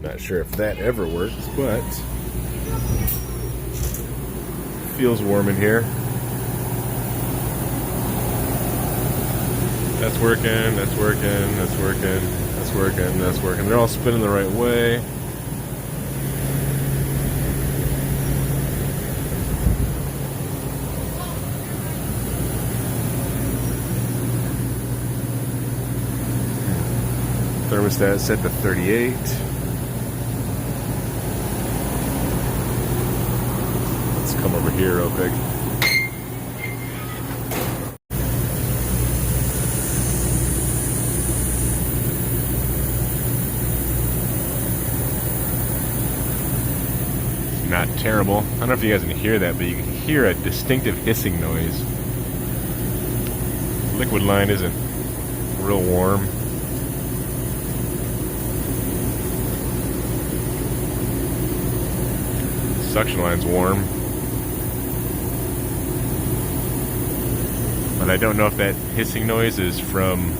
Not sure if that ever works, but feels warm in here. That's working, that's working, that's working, that's working, that's working. They're all spinning the right way. Thermostat set to 38. Let's come over here real quick. Not terrible. I don't know if you guys can hear that, but you can hear a distinctive hissing noise. Liquid line isn't real warm. Suction line's warm. But I don't know if that hissing noise is from...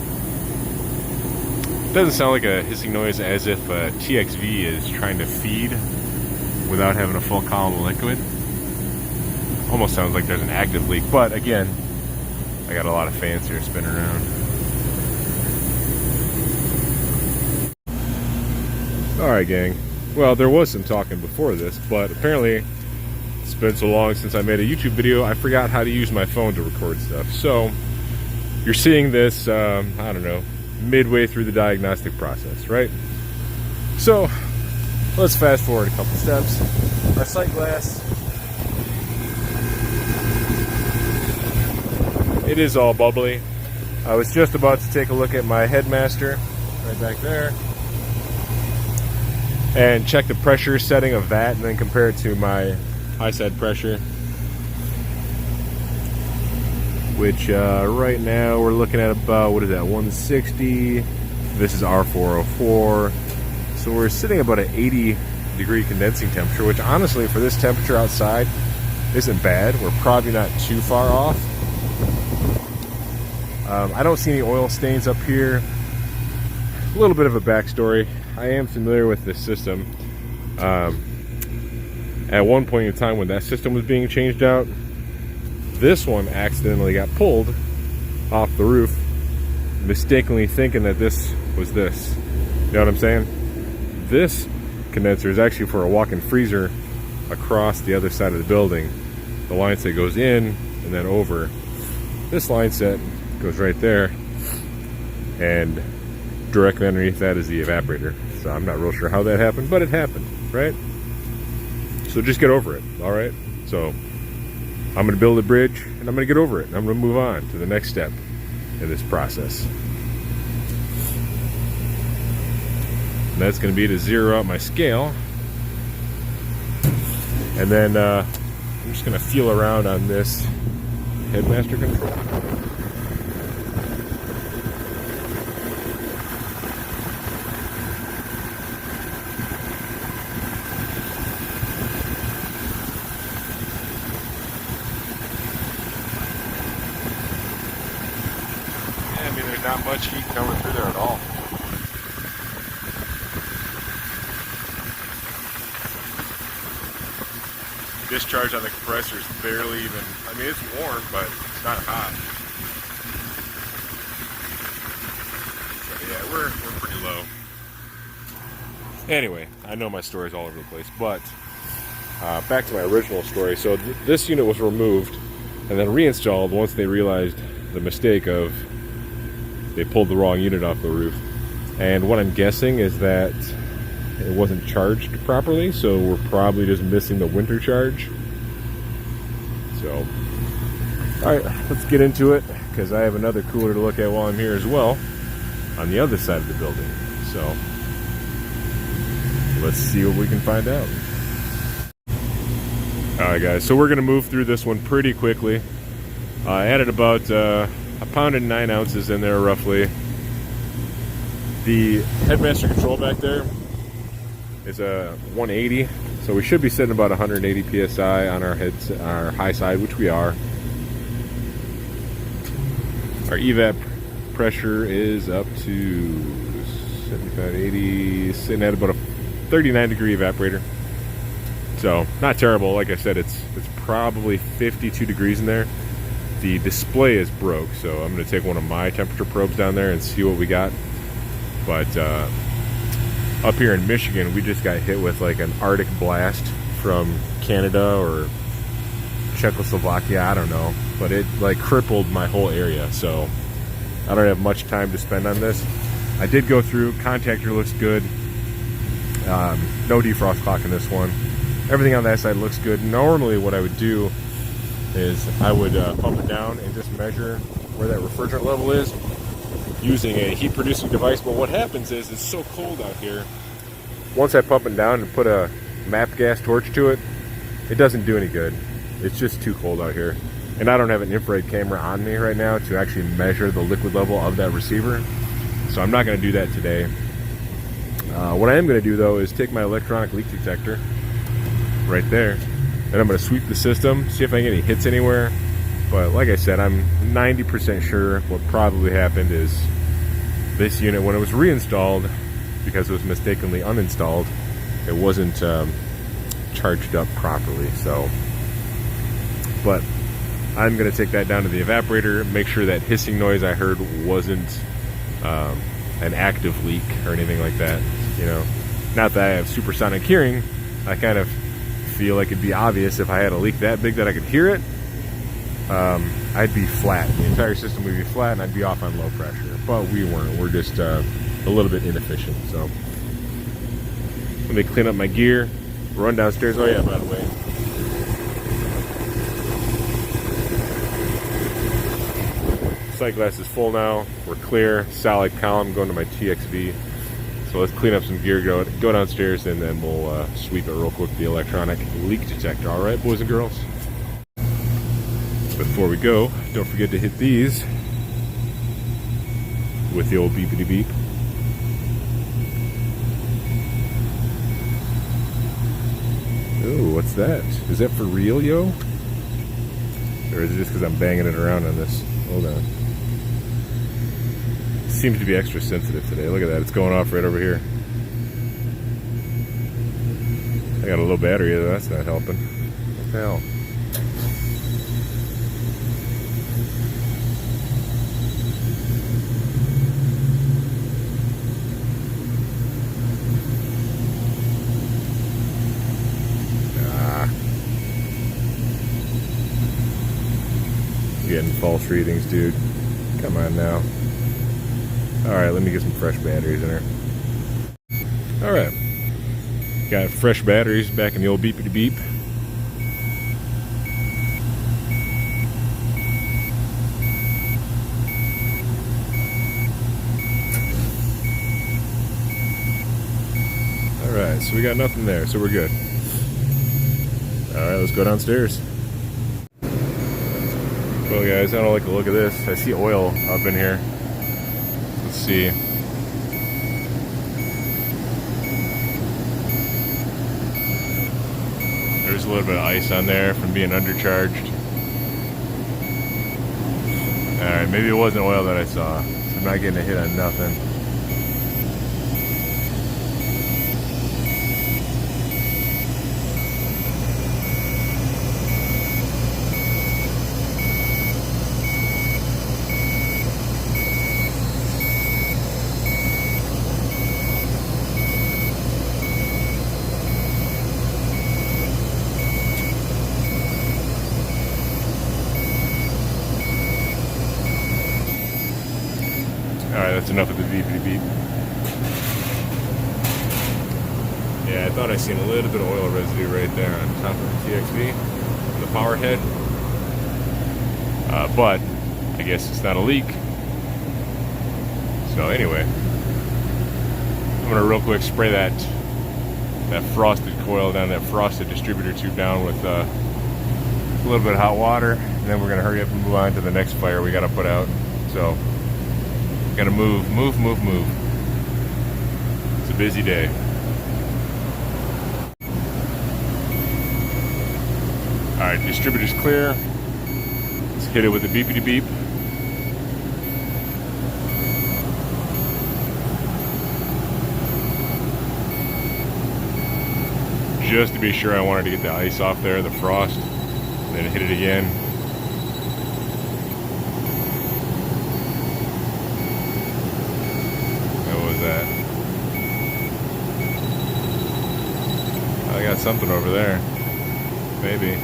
It doesn't sound like a hissing noise as if a TXV is trying to feed without having a full column of liquid. Almost sounds like there's an active leak, but again, I got a lot of fans here spinning around. Alright gang, well there was some talking before this, but apparently it's been so long since I made a YouTube video, I forgot how to use my phone to record stuff. So you're seeing this, I don't know, midway through the diagnostic process, right? So let's fast forward a couple steps. Our sight glass, it is all bubbly. I was just about to take a look at my headmaster right back there and check the pressure setting of that and then compare it to my high side pressure, which right now we're looking at about, what is that, 160. This is R404. So we're sitting about an 80-degree condensing temperature, which honestly for this temperature outside isn't bad. We're probably not too far off. I don't see any oil stains up here. A little bit of a backstory. I am familiar with this system. At one point in time when that system was being changed out, this one accidentally got pulled off the roof, mistakenly thinking that this was this. You know what I'm saying? This condenser is actually for a walk-in freezer across the other side of the building. The line set goes in and then over. This line set goes right there, and directly underneath that is the evaporator. So I'm not real sure how that happened, but it happened, right? So just get over it, all right? So I'm going to build a bridge, and I'm going to get over it, and I'm going to move on to the next step in this process. And that's going to be to zero out my scale. And then I'm just going to feel around on this headmaster control. Yeah, I mean, there's not much heat coming through there at all. Discharge on the compressor is barely even, I mean it's warm, but it's not hot. So yeah, we're pretty low. Anyway, I know my story's all over the place, but back to my original story. So this unit was removed and then reinstalled once they realized the mistake of they pulled the wrong unit off the roof. And what I'm guessing is that it wasn't charged properly, so we're probably just missing the winter charge. So, alright, let's get into it, because I have another cooler to look at while I'm here as well, on the other side of the building. So, let's see what we can find out. Alright guys, so we're going to move through this one pretty quickly. I added about a pound and 9 ounces in there roughly. The headmaster control back there is a 180, so we should be sitting about 180 psi on our our high side, which we are. Our evap pressure is up to 75, 80, sitting at about a 39 degree evaporator. So not terrible. Like I said, it's probably 52 degrees in there. The display is broke, so I'm going to take one of my temperature probes down there and see what we got. But up here in Michigan, we just got hit with like an Arctic blast from Canada or Czechoslovakia, I don't know, but it like crippled my whole area, so I don't have much time to spend on this. I did go through, contactor looks good, no defrost clock in this one. Everything on that side looks good. Normally what I would do is I would pump it down and just measure where that refrigerant level is using a heat producing device, but what happens is it's so cold out here, once I pump it down and put a MAP gas torch to it, it doesn't do any good. It's just too cold out here. And I don't have an infrared camera on me right now to actually measure the liquid level of that receiver. So I'm not going to do that today. What I am going to do though is take my electronic leak detector right there and I'm going to sweep the system, see if I can get any hits anywhere. But like I said, I'm 90% sure what probably happened is this unit, when it was reinstalled, because it was mistakenly uninstalled, it wasn't charged up properly. So, but I'm going to take that down to the evaporator, make sure that hissing noise I heard wasn't an active leak or anything like that. You know, not that I have supersonic hearing. I kind of feel like it'd be obvious if I had a leak that big that I could hear it. I'd be flat. The entire system would be flat and I'd be off on low pressure. But we weren't. We're just a little bit inefficient. So let me clean up my gear, run downstairs. Oh yeah, by the way, sight glass is full now. We're clear. Solid column going to my TXV. So let's clean up some gear, go downstairs, and then we'll sweep it real quick with the electronic leak detector. All right, boys and girls. Before we go, don't forget to hit these with the old beepity beep. Oh, what's that? Is that for real, yo? Or is it just because I'm banging it around on this? Hold on. It seems to be extra sensitive today. Look at that. It's going off right over here. I got a low battery, though. That's not helping. What the hell? Getting false readings, dude. Come on now. Alright, let me get some fresh batteries in there. Alright. Got fresh batteries back in the old beepity beep. Alright, so we got nothing there, so we're good. Alright, let's go downstairs. Well guys, I don't like the look of this. I see oil up in here. Let's see. There's a little bit of ice on there from being undercharged. Alright, maybe it wasn't oil that I saw. So I'm not getting a hit on nothing. Alright, that's enough of the beepity beep. Yeah, I thought I seen a little bit of oil residue right there on top of the TXV, the power head. But I guess it's not a leak. So anyway, I'm gonna real quick spray that frosted coil down, that frosted distributor tube down with a little bit of hot water, and then we're gonna hurry up and move on to the next fire we gotta put out. So gotta move. It's a busy day. Alright, distributor's clear. Let's hit it with the beepity beep. just to be sure. I wanted to get the ice off there, the frost, then hit it again. What was that? I got something over there. Maybe.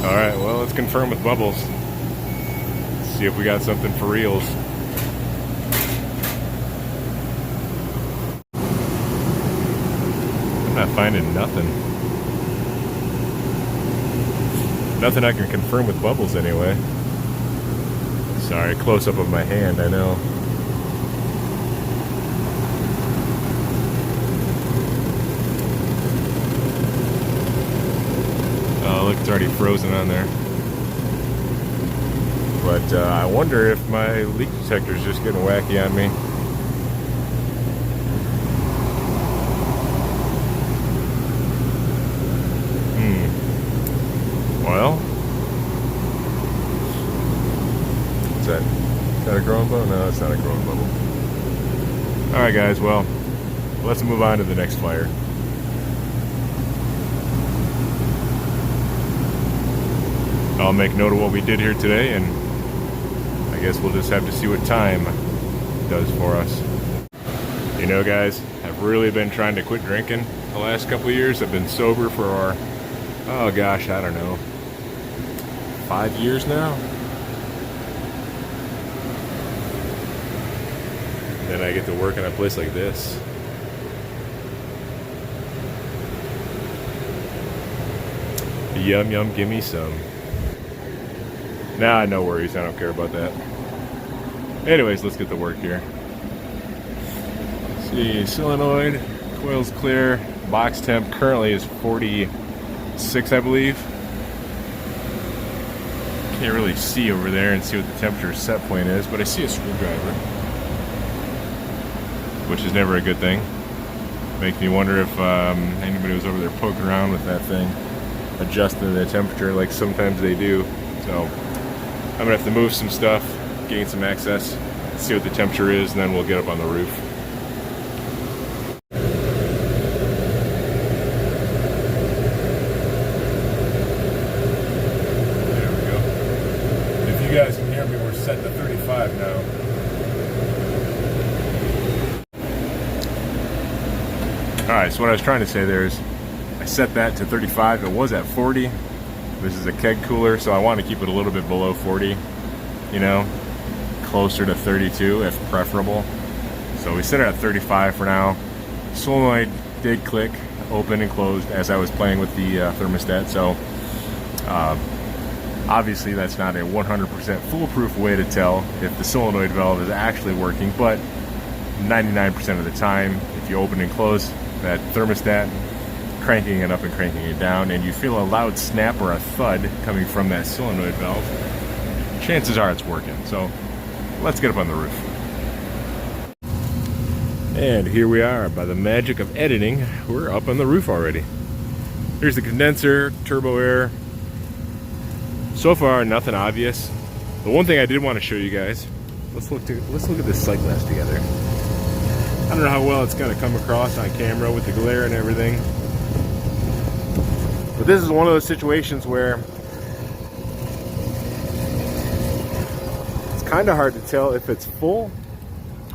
Alright, well, let's confirm with Bubbles. See if we got something for reals. I'm not finding nothing. Nothing I can confirm with Bubbles anyway. Sorry, close up of my hand, I know. Oh, look, it's already frozen on there. But I wonder if my leak detector is just getting wacky on me. Well, what's that? Is that a growing bubble? No, it's not a growing bubble. Alright guys, well, let's move on to the next fire. I'll make note of what we did here today, and I guess we'll just have to see what time does for us. You know guys, I've really been trying to quit drinking the last couple of years. I've been sober for, oh gosh, I don't know, 5 years now? And then I get to work in a place like this. Yum yum, gimme some. Nah, no worries, I don't care about that. Anyways, let's get to work here. Let's see, solenoid, coil's clear, box temp currently is 46, I believe. Can't really see over there and see what the temperature set point is, but I see a screwdriver, which is never a good thing. Makes me wonder if anybody was over there poking around with that thing, adjusting the temperature like sometimes they do. So I'm gonna have to move some stuff, gain some access, see what the temperature is, and then we'll get up on the roof. There we go. If you guys can hear me, we're set to 35 now. Alright, so what I was trying to say there is I set that to 35. It was at 40. This is a keg cooler, so I want to keep it a little bit below 40, you know, closer to 32 if preferable. So we set it at 35 for now. Solenoid did click open and closed as I was playing with the thermostat, so obviously that's not a 100% foolproof way to tell if the solenoid valve is actually working, but 99% of the time, if you open and close that thermostat, cranking it up and cranking it down, and you feel a loud snap or a thud coming from that solenoid valve, chances are it's working. So let's get up on the roof. And here we are, by the magic of editing, we're up on the roof already. Here's the condenser, turbo air. So far, nothing obvious. The one thing I did want to show you guys, let's look at this sight glass together. I don't know how well it's going to come across on camera with the glare and everything. But this is one of those situations where it's kind of hard to tell if it's full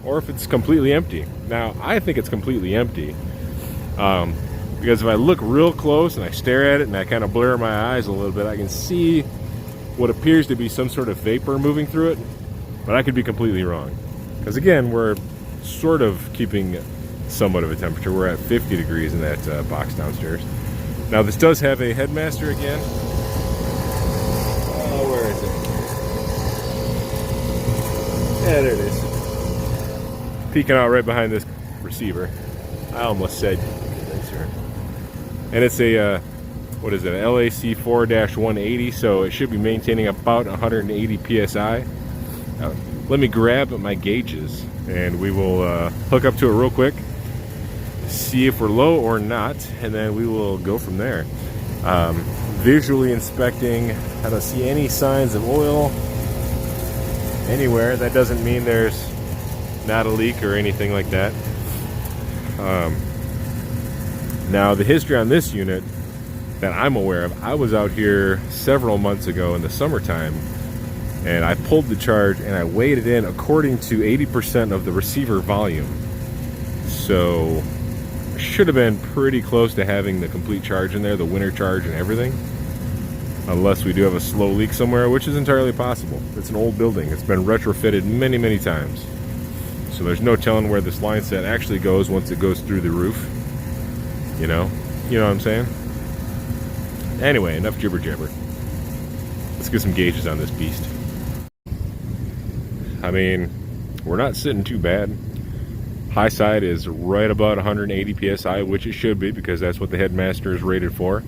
or if it's completely empty. Now, I think it's completely empty because if I look real close and I stare at it and I kind of blur my eyes a little bit, I can see what appears to be some sort of vapor moving through it, but I could be completely wrong. Because again, we're sort of keeping somewhat of a temperature. We're at 50 degrees in that box downstairs. Now this does have a headmaster again. Oh, where is it? Yeah, there it is. Peeking out right behind this receiver. I almost said condenser. And it's a, what is it, an LAC 4-180, so it should be maintaining about 180 PSI. Let me grab my gauges and we will hook up to it real quick, see if we're low or not, and then we will go from there. visually inspecting. I don't see any signs of oil anywhere. That doesn't mean there's not a leak or anything like that. Now, the history on this unit that I'm aware of, I was out here several months ago in the summertime, and I pulled the charge and I weighed it in according to 80% of the receiver volume. So I should have been pretty close to having the complete charge in there, the winter charge and everything. Unless we do have a slow leak somewhere, which is entirely possible. It's an old building. It's been retrofitted many, many times. So there's no telling where this line set actually goes once it goes through the roof. You know what I'm saying? Anyway, enough jibber jabber. Let's get some gauges on this beast. I mean, we're not sitting too bad. High side is right about 180 psi, which it should be because that's what the headmaster is rated for.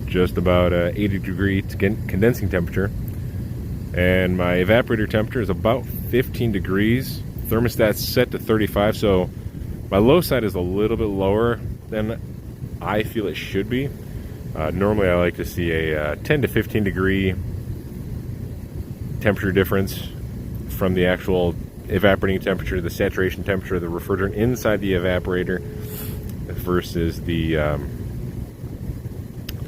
Just about 80 degree condensing temperature. And my evaporator temperature is about 15 degrees. Thermostat's set to 35, so my low side is a little bit lower than I feel it should be. Normally I like to see a 10 to 15 degree temperature difference from the actual evaporating temperature, the saturation temperature of the refrigerant inside the evaporator versus the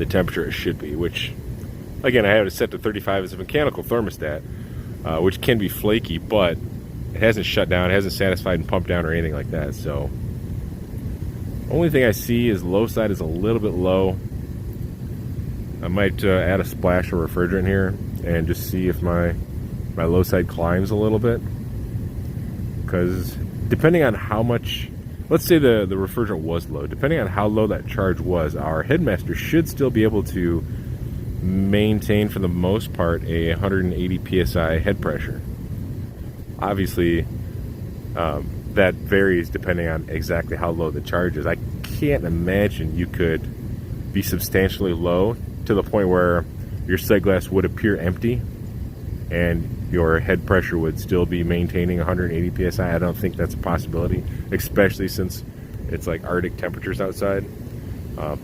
temperature it should be, which again I have it set to 35 as a mechanical thermostat, which can be flaky, but it hasn't shut down, it hasn't satisfied and pumped down or anything like that. So only thing I see is low side is a little bit low. I might add a splash of refrigerant here and just see if my low side climbs a little bit, because depending on how much, let's say the refrigerant was low, depending on how low that charge was, our headmaster should still be able to maintain for the most part a 180 psi head pressure. Obviously that varies depending on exactly how low the charge is. I can't imagine you could be substantially low to the point where your sight glass would appear empty and your head pressure would still be maintaining 180 psi. I don't think that's a possibility, especially since it's like Arctic temperatures outside.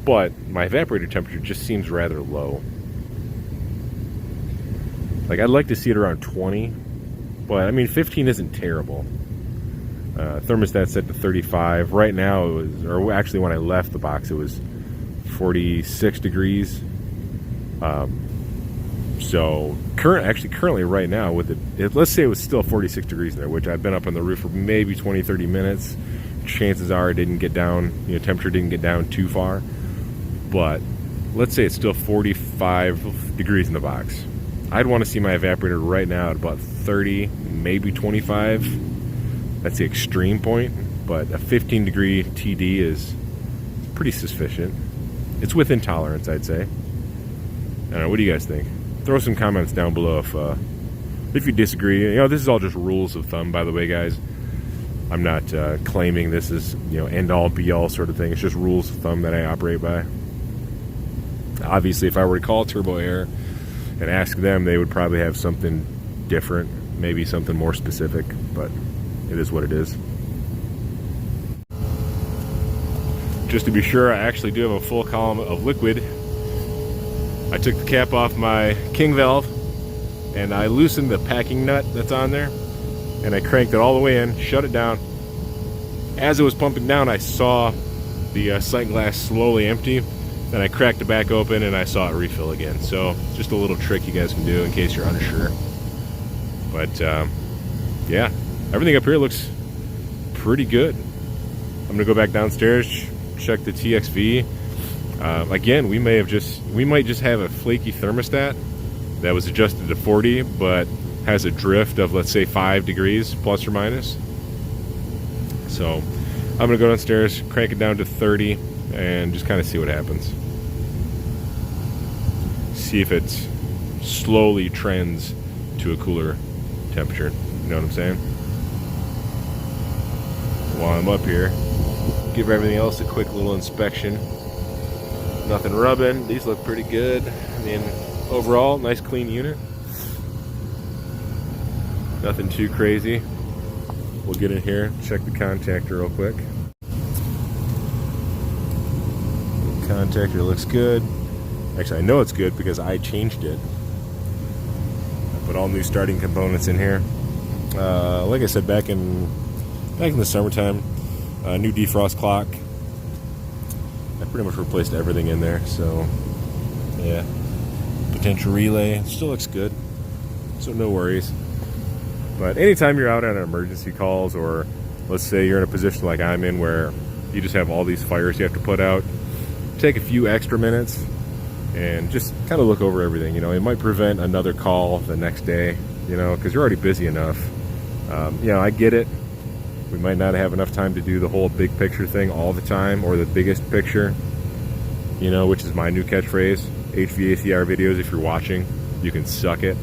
But my evaporator temperature just seems rather low. Like, I'd like to see it around 20, but I mean 15 isn't terrible. Thermostat set to 35. Right now it was, or actually when I left the box it was 46 degrees. So currently right now with it, let's say it was still 46 degrees in there, which I've been up on the roof for maybe 20-30 minutes. Chances are it didn't get down, temperature didn't get down too far. But let's say it's still 45 degrees in the box. I'd want to see my evaporator right now at about 30, maybe 25. That's the extreme point, but a 15 degree TD is pretty sufficient. It's within tolerance, I'd say. I don't know, what do you guys think? Throw some comments down below if you disagree. This is all just rules of thumb, by the way, guys. I'm not claiming this is end all be all sort of thing. It's just rules of thumb that I operate by. Obviously, if I were to call Turbo Air and ask them, they would probably have something different, maybe something more specific, but it is what it is. Just to be sure, I actually do have a full column of liquid. I took the cap off my king valve and I loosened the packing nut that's on there and I cranked it all the way in, shut it down. As it was pumping down, I saw the sight glass slowly empty. Then I cracked it back open and I saw it refill again. So just a little trick you guys can do in case you're unsure. But yeah, everything up here looks pretty good. I'm gonna go back downstairs, check the TXV. Again, we might just have a flaky thermostat that was adjusted to 40, but has a drift of, let's say, 5 degrees plus or minus. So I'm gonna go downstairs, crank it down to 30, and just kind of see what happens. See if it slowly trends to a cooler temperature. You know what I'm saying? While I'm up here, give everything else a quick little inspection. Nothing rubbing. These look pretty good. I mean, overall, nice clean unit. Nothing too crazy. We'll get in here, check the contactor real quick. The contactor looks good. Actually, I know it's good because I changed it. I put all new starting components in here. Like I said, back in the summertime, new defrost clock. I pretty much replaced everything in there. So yeah, potential relay still looks good, so no worries. But anytime you're out on emergency calls, or let's say you're in a position like I'm in where you just have all these fires you have to put out, take a few extra minutes and just kind of look over everything. You know, it might prevent another call the next day, you know, because you're already busy enough. You know, I get it. We might not have enough time to do the whole big picture thing all the time, or the biggest picture, you know, which is my new catchphrase. HVACR videos, if you're watching, you can suck it.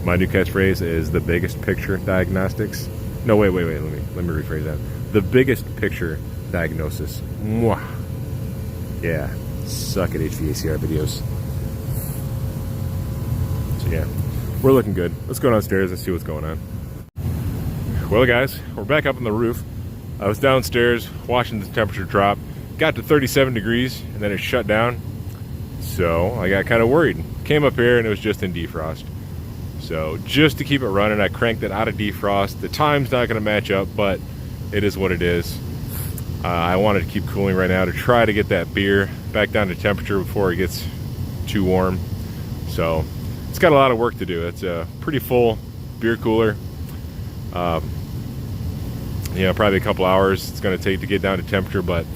My new catchphrase is the biggest picture diagnostics. No, wait. Let me rephrase that. The biggest picture diagnosis. Mwah. Yeah, suck at HVACR videos. So yeah, we're looking good. Let's go downstairs and see what's going on. Well, guys, we're back up on the roof. I was downstairs watching the temperature drop. Got to 37 degrees and then it shut down. So I got kind of worried. Came up here and it was just in defrost. So just to keep it running, I cranked it out of defrost. The time's not going to match up, but it is what it is. I wanted to keep cooling right now to try to get that beer back down to temperature before it gets too warm. So it's got a lot of work to do. It's a pretty full beer cooler. You know, probably a couple hours it's going to take to get down to temperature, but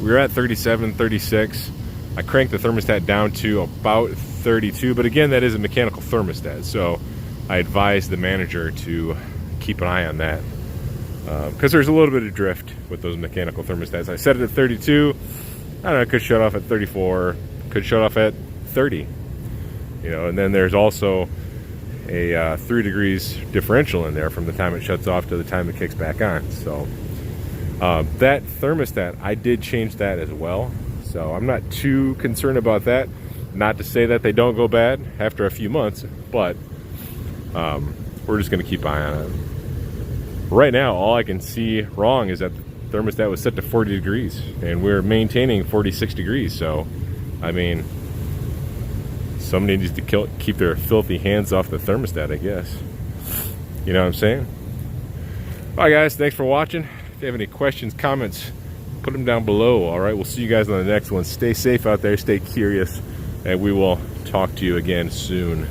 we were at 37, 36. I cranked the thermostat down to about 32, but again, that is a mechanical thermostat, so I advised the manager to keep an eye on that, because there's a little bit of drift with those mechanical thermostats. I set it at 32. I don't know, it could shut off at 34, could shut off at 30, you know. And then there's also a 3 degrees differential in there from the time it shuts off to the time it kicks back on. So that thermostat, I did change that as well, so I'm not too concerned about that. Not to say that they don't go bad after a few months, but we're just going to keep an eye on it. Right now, all I can see wrong is that the thermostat was set to 40 degrees, and we're maintaining 46 degrees. So, I mean, somebody needs to keep their filthy hands off the thermostat, I guess. You know what I'm saying? All right, guys, thanks for watching. If you have any questions, comments, put them down below. All right, we'll see you guys on the next one. Stay safe out there, stay curious, and we will talk to you again soon.